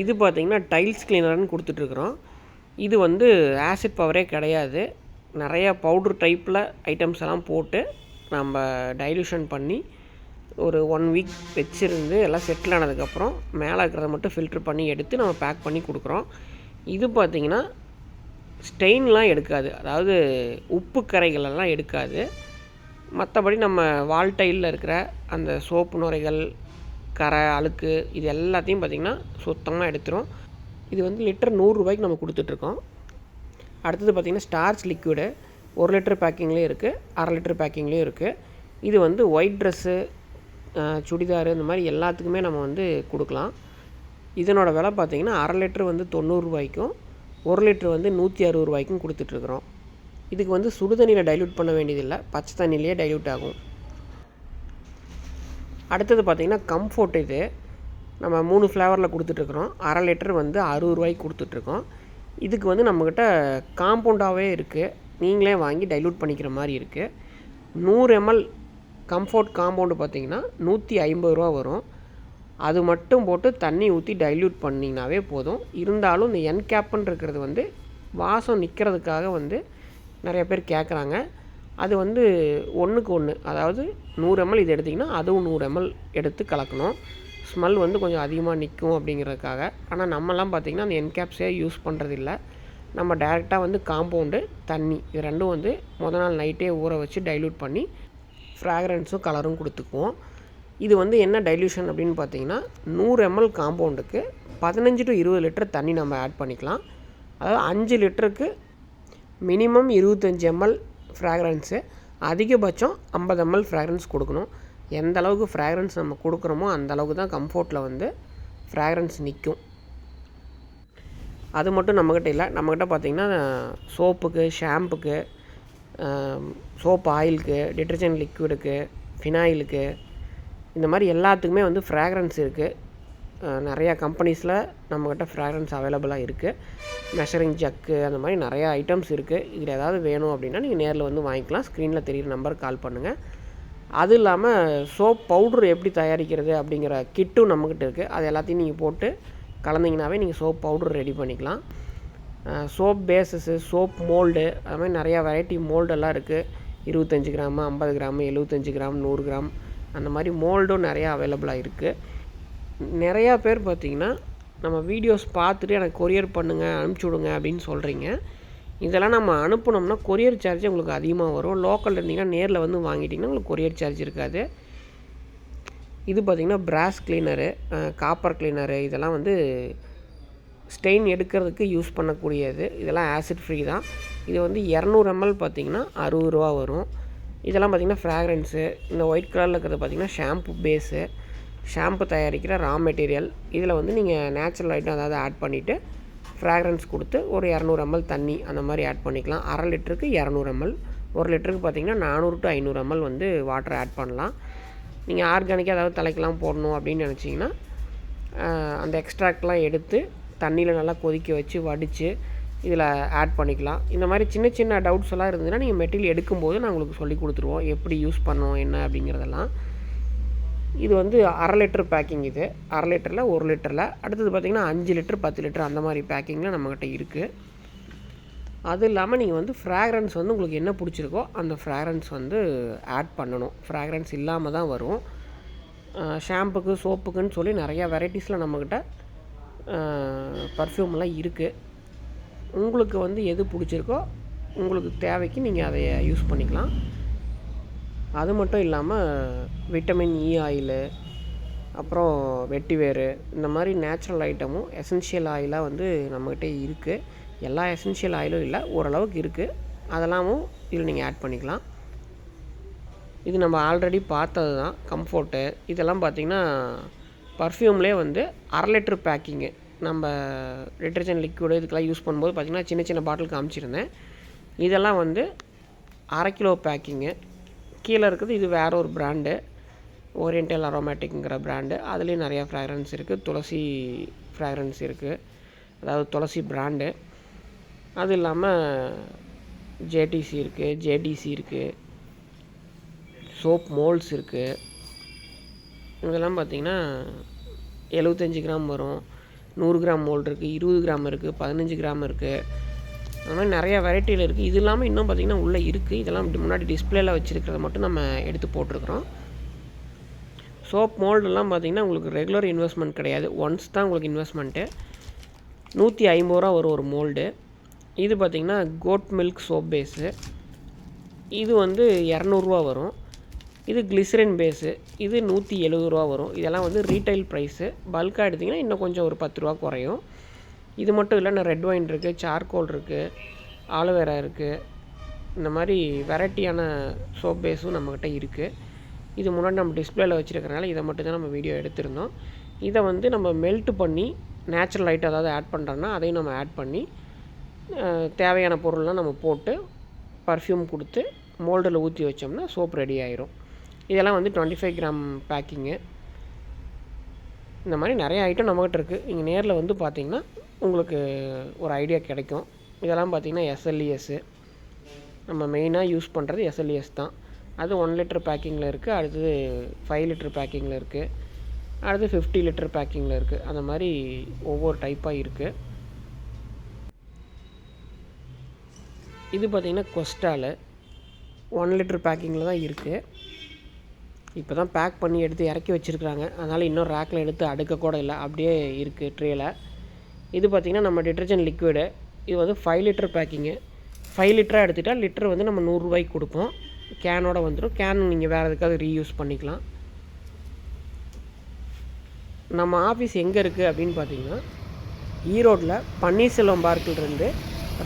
இது பார்த்திங்கன்னா டைல்ஸ் கிளீனர்னு கொடுத்துட்ருக்குறோம். இது வந்து ஆசிட் பவரே கிடையாது. நிறைய பவுட்ரு டைப்பில் ஐட்டம்ஸ் எல்லாம் போட்டு நம்ம டைல்யூஷன் பண்ணி ஒரு 1 வீக் வச்சுருந்து எல்லாம் செட்டில் ஆனதுக்கப்புறம் மேலே இருக்கிறத மட்டும் ஃபில்ட்ரு பண்ணி எடுத்து நம்ம பேக் பண்ணி கொடுக்குறோம். இது பார்த்திங்கன்னா ஸ்டெயின்லாம் எடுக்காது, அதாவது உப்பு கரைகளெல்லாம் எடுக்காது. மற்றபடி நம்ம வால் டைலில் இருக்கிற அந்த சோப்பு நுரைகள், கரை, அழுக்கு இது எல்லாத்தையும் பார்த்திங்கன்னா சுத்தமாக எடுத்துரும். இது வந்து லிட்டர் 100 ரூபாய்க்கு நம்ம கொடுத்துட்ருக்கோம். அடுத்தது பார்த்திங்கன்னா ஸ்டார்ச் லிக்விடு 1 லிட்டர் பேக்கிங்லேயும் இருக்குது, அரை லிட்டர் பேக்கிங்லேயும் இருக்குது. இது வந்து ஒயிட் ட்ரெஸ்ஸு, சுடிதார், இந்த மாதிரி எல்லாத்துக்குமே நம்ம வந்து கொடுக்கலாம். இதனோட விலை பார்த்திங்கன்னா அரை லிட்டர் வந்து 90 ரூபாய்க்கும் 1 லிட்டர் வந்து 160 ரூபாய்க்கும் கொடுத்துட்ருக்குறோம். இதுக்கு வந்து சுடு தண்ணியில் டைல்யூட் பண்ண வேண்டியதில்லை, பச்சை தண்ணியிலே டைல்யூட் ஆகும். அடுத்தது பார்த்திங்கன்னா கம்ஃபோர்ட். இது நம்ம 3 ஃப்ளேவரில் கொடுத்துட்ருக்குறோம். அரை லிட்டர் வந்து 60 ரூபாய்க்கு கொடுத்துட்ருக்கோம். இதுக்கு வந்து நம்மக்கிட்ட காம்பவுண்டாகவே இருக்குது, நீங்களே வாங்கி டைல்யூட் பண்ணிக்கிற மாதிரி இருக்குது. 100 ml கம்ஃபோர்ட் காம்பவுண்டு பார்த்திங்கன்னா 150 ரூபா வரும். அது மட்டும் போட்டு தண்ணி ஊற்றி டைல்யூட் பண்ணிங்கனாவே போதும். இருந்தாலும் இந்த என் கேப்புன்னு இருக்கிறது வந்து வாசம் நிற்கிறதுக்காக வந்து நிறைய பேர் கேட்குறாங்க. அது வந்து 1க்கு 1, அதாவது 100 ml இது எடுத்திங்கன்னா அதுவும் 100 ml எடுத்து கலக்கணும். ஸ்மெல் வந்து கொஞ்சம் அதிகமாக நிற்கும் அப்படிங்கிறதுக்காக. ஆனால் நம்மலாம் பார்த்திங்கன்னா அந்த என் கேப்ஸே யூஸ் பண்ணுறதில்ல. நம்ம டேரெக்டாக வந்து காம்பவுண்டு, தண்ணி இது ரெண்டும் வந்து நாள் நைட்டே ஊற வச்சு டைல்யூட் பண்ணி ஃப்ராக்ரன்ஸும் கலரும் கொடுத்துக்குவோம். இது வந்து என்ன டைல்யூஷன் அப்படின்னு பார்த்தீங்கன்னா 100 ml காம்பவுண்டுக்கு 15 to 20 லிட்டர் தண்ணி நம்ம ஆட் பண்ணிக்கலாம். அதாவது 5 லிட்டருக்கு மினிமம் 25 ml ஃப்ராக்ரன்ஸு, அதிகபட்சம் 50 ml ஃப்ராக்ரன்ஸ் கொடுக்கணும். எந்த அளவுக்கு ஃப்ராக்ரன்ஸ் நம்ம கொடுக்குறோமோ அந்த அளவுக்கு தான் கம்ஃபோர்ட்டில் வந்து ஃப்ராக்ரன்ஸ் நிற்கும். அது மட்டும் நம்மக்கிட்ட இல்லை, நம்மக்கிட்ட பார்த்திங்கன்னா சோப்புக்கு, ஷாம்புக்கு, சோப் ஆயிலுக்கு, டிட்டர்ஜென்ட் லிக்விடுக்கு, ஃபினாயிலுக்கு, இந்த மாதிரி எல்லாத்துக்குமே வந்து ஃப்ராக்ரன்ஸ் இருக்குது. நிறையா கம்பெனிஸில் நம்மக்கிட்ட ஃப்ராக்ரன்ஸ் அவைலபிளாக இருக்குது. மெஷரிங் ஜக்கு அந்த மாதிரி நிறையா ஐட்டம்ஸ் இருக்குது. இதில் ஏதாவது வேணும் அப்படின்னா நீங்கள் நேரில் வந்து வாங்கிக்கலாம். ஸ்க்ரீனில் தெரிகிற நம்பருக்கு கால் பண்ணுங்கள். அது இல்லாமல் சோப் பவுட்ரு எப்படி தயாரிக்கிறது அப்படிங்கிற கிட்டும் நம்மக்கிட்ட இருக்குது. அது எல்லாத்தையும் நீங்கள் போட்டு கலந்திங்கனாவே நீங்கள் சோப் பவுட்ரு ரெடி பண்ணிக்கலாம். சோப் பேஸஸு, சோப் மோல்டு, அது மாதிரி நிறையா வெரைட்டி மோல்டெல்லாம் இருக்குது. 25 கிராமு, 50 கிராமு, 75 கிராம், 100 கிராம் அந்த மாதிரி மோல்டும் நிறையா அவைலபிளாக இருக்குது. நிறையா பேர் பார்த்திங்கன்னா நம்ம வீடியோஸ் பார்த்துட்டு எனக்கு கொரியர் பண்ணுங்கள், அனுப்பிச்சி விடுங்க அப்படின்னு சொல்கிறீங்க. இதெல்லாம் நம்ம அனுப்பினோம்னா கொரியர் சார்ஜ் உங்களுக்கு அதிகமாக வரும். லோக்கல் இருந்தீங்கன்னா நேரில் வந்து வாங்கிட்டிங்கன்னா உங்களுக்கு கொரியர் சார்ஜ் இருக்காது. இது பார்த்திங்கன்னா பிராஸ் கிளீனரு, காப்பர் கிளீனரு, இதெல்லாம் வந்து ஸ்டெயின் எடுக்கிறதுக்கு யூஸ் பண்ணக்கூடியது. இதெல்லாம் ஆசிட் ஃப்ரீ தான். இது வந்து 200 ml பார்த்திங்கன்னா 60 ரூபா வரும். இதெல்லாம் பார்த்திங்கன்னா ஃப்ராக்ரன்ஸு. இந்த ஒயிட் கலரில் இருக்கிறது பார்த்திங்கன்னா ஷாம்பு பேஸு, ஷாம்பு தயாரிக்கிற ரா மெட்டீரியல். இதில் வந்து நீங்கள் நேச்சுரல் ஐட்டம் அதாவது ஆட் பண்ணிவிட்டு ஃப்ராக்ரன்ஸ் கொடுத்து ஒரு 200 ml தண்ணி அந்த மாதிரி ஆட் பண்ணிக்கலாம். அரை லிட்டருக்கு 200 ml, 1 லிட்டருக்கு பார்த்திங்கன்னா 400 to 500 ml வந்து வாட்டர் ஆட் பண்ணலாம். நீங்கள் ஆர்கானிக்காக ஏதாவது தலைக்கெலாம் போடணும் அப்படின்னு நினச்சிங்கன்னா அந்த எக்ஸ்ட்ராக்ட்லாம் எடுத்து தண்ணியில் நல்லா கொதிக்க வச்சு வடித்து இதில் ஆட் பண்ணிக்கலாம். இந்த மாதிரி சின்ன சின்ன டவுட்ஸ் எல்லாம் இருந்ததுன்னா நீங்கள் மெட்டீரியல் எடுக்கும்போது நான் உங்களுக்கு சொல்லி கொடுத்துருவோம் எப்படி யூஸ் பண்ணோம் என்ன அப்படிங்கிறதெல்லாம். இது வந்து அரை லிட்டர் பேக்கிங். இது அரை லிட்டரில், 1 லிட்டரில், அடுத்தது பார்த்திங்கன்னா 5 லிட்டர், 10 லிட்டர் அந்த மாதிரி பேக்கிங்கில் நம்மக்கிட்ட இருக்குது. அது இல்லாமல் நீங்கள் வந்து ஃப்ராக்ரன்ஸ் வந்து உங்களுக்கு என்ன பிடிச்சிருக்கோ அந்த ஃப்ராக்ரன்ஸ் வந்து ஆட் பண்ணணும். ஃப்ராக்ரன்ஸ் இல்லாமல் தான் வரும். ஷாம்புக்கு, சோப்புக்குன்னு சொல்லி நிறையா வெரைட்டிஸில் நம்மக்கிட்ட பர்ஃப்யூம்லாம் இருக்குது. உங்களுக்கு வந்து எது பிடிச்சிருக்கோ உங்களுக்கு தேவைக்கு நீங்கள் அதை யூஸ் பண்ணிக்கலாம். அது மட்டும் இல்லாமல் விட்டமின் இ ஆயிலு, அப்புறம் வெட்டிவேர், இந்த மாதிரி நேச்சுரல் ஐட்டமும் எசென்ஷியல் ஆயிலாக வந்து நம்மக்கிட்ட இருக்குது. எல்லா எசென்ஷியல் ஆயிலும் இல்லை, ஓரளவுக்கு இருக்குது. அதெல்லாமும் இதில் நீங்கள் ஆட் பண்ணிக்கலாம். இது நம்ம ஆல்ரெடி பார்த்தது தான் கம்ஃபோர்ட்டு. இதெல்லாம் பார்த்திங்கன்னா பர்ஃப்யூம்லேயே வந்து அரை லிட்டர் பேக்கிங்கு. நம்ம டிட்டர்ஜென்ட் லிக்விடு இதுக்கெல்லாம் யூஸ் பண்ணும்போது பார்த்திங்கன்னா சின்ன சின்ன பாட்டில் காமிச்சிருந்தேன். இதெல்லாம் வந்து அரை கிலோ பேக்கிங்கு. கீழே இருக்குது இது வேறு ஒரு பிராண்டு, ஓரியண்டல் அரோமேட்டிக்குங்கிற பிராண்டு. அதுலேயும் நிறையா ஃப்ராக்ரன்ஸ் இருக்குது. துளசி ஃப்ராக்ரன்ஸ் இருக்குது, அதாவது துளசி பிராண்டு. அது இல்லாமல் ஜேடிசி இருக்குது, ஜேடிசி இருக்குது, சோப் மோல்ட்ஸ் இருக்குது. இதெல்லாம் பார்த்திங்கன்னா 75 கிராம் வரும், 100 கிராம் மோல்டு இருக்குது, 20 கிராம் இருக்குது, 15 கிராம் இருக்குது. அந்த மாதிரி நிறையா வெரைட்டியில் இருக்குது. இது இல்லாமல் இன்னும் பார்த்திங்கன்னா உள்ளே இருக்குது. இதெல்லாம் முன்னாடி டிஸ்பிளேயில் வச்சுருக்கிறத மட்டும் நம்ம எடுத்து போட்டிருக்கிறோம். சோப் மோல்டெல்லாம் பார்த்திங்கன்னா உங்களுக்கு ரெகுலர் இன்வெஸ்ட்மெண்ட் கிடையாது, ஒன்ஸ் தான் உங்களுக்கு இன்வெஸ்ட்மெண்ட்டு. 150 ரூபா வரும் ஒரு மோல்டு. இது பார்த்திங்கன்னா கோட் மில்க் சோப் பேஸு. இது வந்து 200 ரூபா வரும். இது கிளிசரின் பேஸு. இது 170 ரூபா வரும். இதெல்லாம் வந்து ரீட்டைல் ப்ரைஸு. பல்காக எடுத்திங்கன்னா இன்னும் கொஞ்சம் ஒரு 10 ரூபா குறையும். இது மட்டும் இல்லை, நான் ரெட் ஒயின் இருக்குது, சார்கோல் இருக்குது, ஆலோவேரா இருக்குது. இந்த மாதிரி வெரைட்டியான சோப் பேஸும் நம்மக்கிட்ட இருக்குது. இது முன்னாடி நம்ம டிஸ்பிளேயில் வச்சுருக்கறனால இதை மட்டும் தான் நம்ம வீடியோ எடுத்திருந்தோம். இதை வந்து நம்ம மெல்ட் பண்ணி நேச்சுரல் ஐட்டம் ஏதாவது ஆட் பண்ணுறோன்னா அதையும் நம்ம ஆட் பண்ணி தேவையான பொருள்லாம் நம்ம போட்டு பர்ஃப்யூம் கொடுத்து மோல்டில் ஊற்றி வச்சோம்னா சோப் ரெடி ஆயிரும். இதெல்லாம் வந்து 25 கிராம் பேக்கிங்கு. இந்த மாதிரி நிறைய ஐட்டம் நம்மக்கிட்ட இருக்குது. நீங்கள் நேரில் வந்து பார்த்திங்கன்னா உங்களுக்கு ஒரு ஐடியா கிடைக்கும். இதெல்லாம் பார்த்திங்கன்னா எஸ்எல்இஎஸ்ஸு. நம்ம மெயினாக யூஸ் பண்ணுறது எஸ்எல்இஎஸ் தான். அது 1 லிட்டர் பேக்கிங்கில் இருக்குது, அடுத்தது 5 லிட்டர் பேக்கிங்கில் இருக்குது, அடுத்து 50 லிட்டர் பேக்கிங்கில் இருக்குது. அந்த மாதிரி ஒவ்வொரு டைப்பாக இருக்குது. இது பார்த்திங்கன்னா கொஸ்டாலு 1 லிட்டர் பேக்கிங்கில் தான் இருக்குது. இப்போ தான் பேக் பண்ணி எடுத்து இறக்கி வச்சுருக்குறாங்க. அதனால் இன்னும் ரேக்கில் எடுத்து அடுக்க கூட இல்லை, அப்படியே இருக்குது ட்ரேயில். இது பார்த்திங்கன்னா நம்ம டிட்டர்ஜென்ட் லிக்விடு. இது வந்து 5 லிட்டர் பேக்கிங்கு. 5 லிட்டராக எடுத்துகிட்டால் லிட்டர் வந்து நம்ம 100 ரூபாய்க்கு கொடுப்போம். கேனோட வந்துடும். கேன் நீங்கள் வேறு எதுக்காவது ரீயூஸ் பண்ணிக்கலாம். நம்ம ஆஃபீஸ் எங்கே இருக்குது அப்படின்னு பார்த்தீங்கன்னா, ஈரோட்டில் பன்னீர்செல்வம் பார்க்கிலிருந்து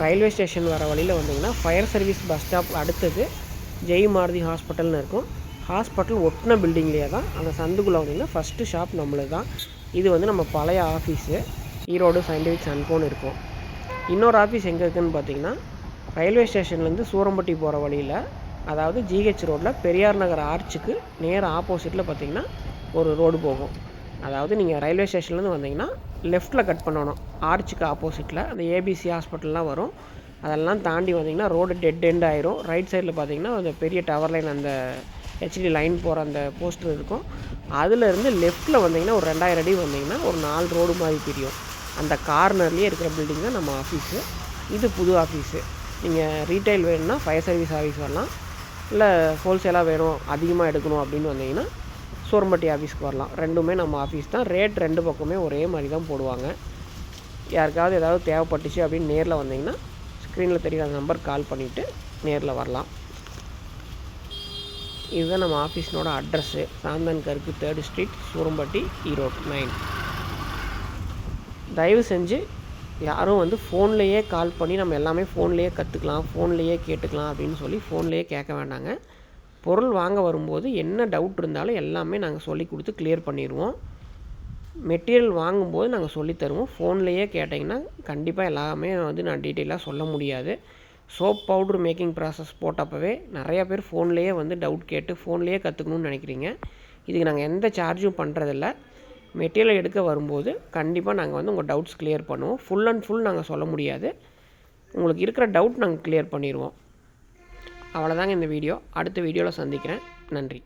ரயில்வே ஸ்டேஷன் வர வழியில் வந்தீங்கன்னா, ஃபயர் சர்வீஸ் பஸ் ஸ்டாப் அடுத்தது ஜெய் மாருதி ஹாஸ்பிட்டல்னு இருக்கும். ஹாஸ்பிட்டல் ஒட்டின பில்டிங்லேயே தான் அந்த சந்துக்குள்ளே வந்தீங்கன்னா ஃபஸ்ட்டு ஷாப் நம்மளுது தான். இது வந்து நம்ம பழைய ஆஃபீஸு, ஈரோடு சயின்டிஃபிக் சன்கோன்னு இருக்கும். இன்னொரு ஆஃபீஸ் எங்கே இருக்குதுன்னு பார்த்தீங்கன்னா, ரயில்வே ஸ்டேஷன்லேருந்து சூரம்பட்டி போகிற வழியில், அதாவது ஜிஹெச் ரோட்டில் பெரியார் நகர் ஆர்ச்சுக்கு நேர் ஆப்போசிட்டில் பார்த்தீங்கன்னா ஒரு ரோடு போகும். அதாவது நீங்கள் ரயில்வே ஸ்டேஷன்லேருந்து வந்தீங்கன்னா லெஃப்ட்டில் கட் பண்ணணும். ஆர்ச்சுக்கு ஆப்போசிட்டில் அந்த ஏபிசி ஹாஸ்பிட்டல்லாம் வரும். அதெல்லாம் தாண்டி வந்தீங்கன்னா ரோடு டெட் எண்ட் ஆயிரும். ரைட் சைடில் பார்த்தீங்கன்னா அந்த பெரிய டவர் லைன், அந்த ஹெச்டி லைன் போகிற அந்த போஸ்டர் இருக்கும். அதிலேருந்து லெஃப்ட்டில் வந்தீங்கன்னா ஒரு 2000 அடி வந்தீங்கன்னா ஒரு 4 ரோடு மாதிரி பிரியும். அந்த கார்னர்லேயே இருக்கிற பில்டிங் தான் நம்ம ஆஃபீஸு. இது புது ஆஃபீஸு. நீங்கள் ரீட்டைல் வேணும்னா ஃபயர் சர்வீஸ் ஆஃபீஸ் வரலாம். இல்லை ஹோல்சேலாக வேணும், அதிகமாக எடுக்கணும் அப்படின்னு வந்தீங்கன்னா சூரம்பட்டி ஆஃபீஸ்க்கு வரலாம். ரெண்டுமே நம்ம ஆஃபீஸ் தான். ரேட் 2 பக்கமே ஒரே மாதிரி தான் போடுவாங்க. யாருக்காவது ஏதாவது தேவைப்பட்டுச்சு அப்படின்னு நேரில் வந்தீங்கன்னா ஸ்க்ரீனில் தெரிகிற நம்பர் கால் பண்ணிவிட்டு நேரில் வரலாம். இதுதான் நம்ம ஆஃபீஸ்னோட அட்ரஸ்ஸு. சாந்தன் கருக்கு 3rd ஸ்ட்ரீட், சூரம்பட்டி, ஈரோடு 9. தயவு செஞ்சு யாரும் வந்து ஃபோன்லேயே கால் பண்ணி நம்ம எல்லாமே ஃபோன்லேயே கற்றுக்கலாம், ஃபோன்லேயே கேட்டுக்கலாம் அப்படின்னு சொல்லி ஃபோன்லேயே கேட்க வேண்டாங்க. பொருள் வாங்க வரும்போது என்ன டவுட் இருந்தாலும் எல்லாமே நாங்கள் சொல்லி கொடுத்து கிளியர் பண்ணிடுவோம். மெட்டீரியல் வாங்கும்போது நாங்கள் சொல்லித்தருவோம். ஃபோன்லேயே கேட்டிங்கன்னா கண்டிப்பாக எல்லாமே வந்து நான் டீட்டெயிலாக சொல்ல முடியாது. சோப் பவுட்ரு மேக்கிங் ப்ராசஸ் போட்டப்பவே நிறையா பேர் ஃபோன்லேயே வந்து டவுட் கேட்டு ஃபோன்லேயே கற்றுக்கணும்னு நினைக்கிறீங்க. இதுக்கு நாங்கள் எந்த சார்ஜும் பண்ணுறதில்ல. மெட்டீரியல் எடுக்க வரும்போது கண்டிப்பாக நாங்கள் வந்து உங்கள் டவுட்ஸ் கிளியர் பண்ணுவோம். ஃபுல் அண்ட் ஃபுல் நாங்கள் சொல்ல முடியாது. உங்களுக்கு இருக்கிற டவுட் நாங்கள் கிளியர் பண்ணிடுவோம். அவ்வளோதாங்க இந்த வீடியோ. அடுத்த வீடியோவில் சந்திக்கிறேன். நன்றி.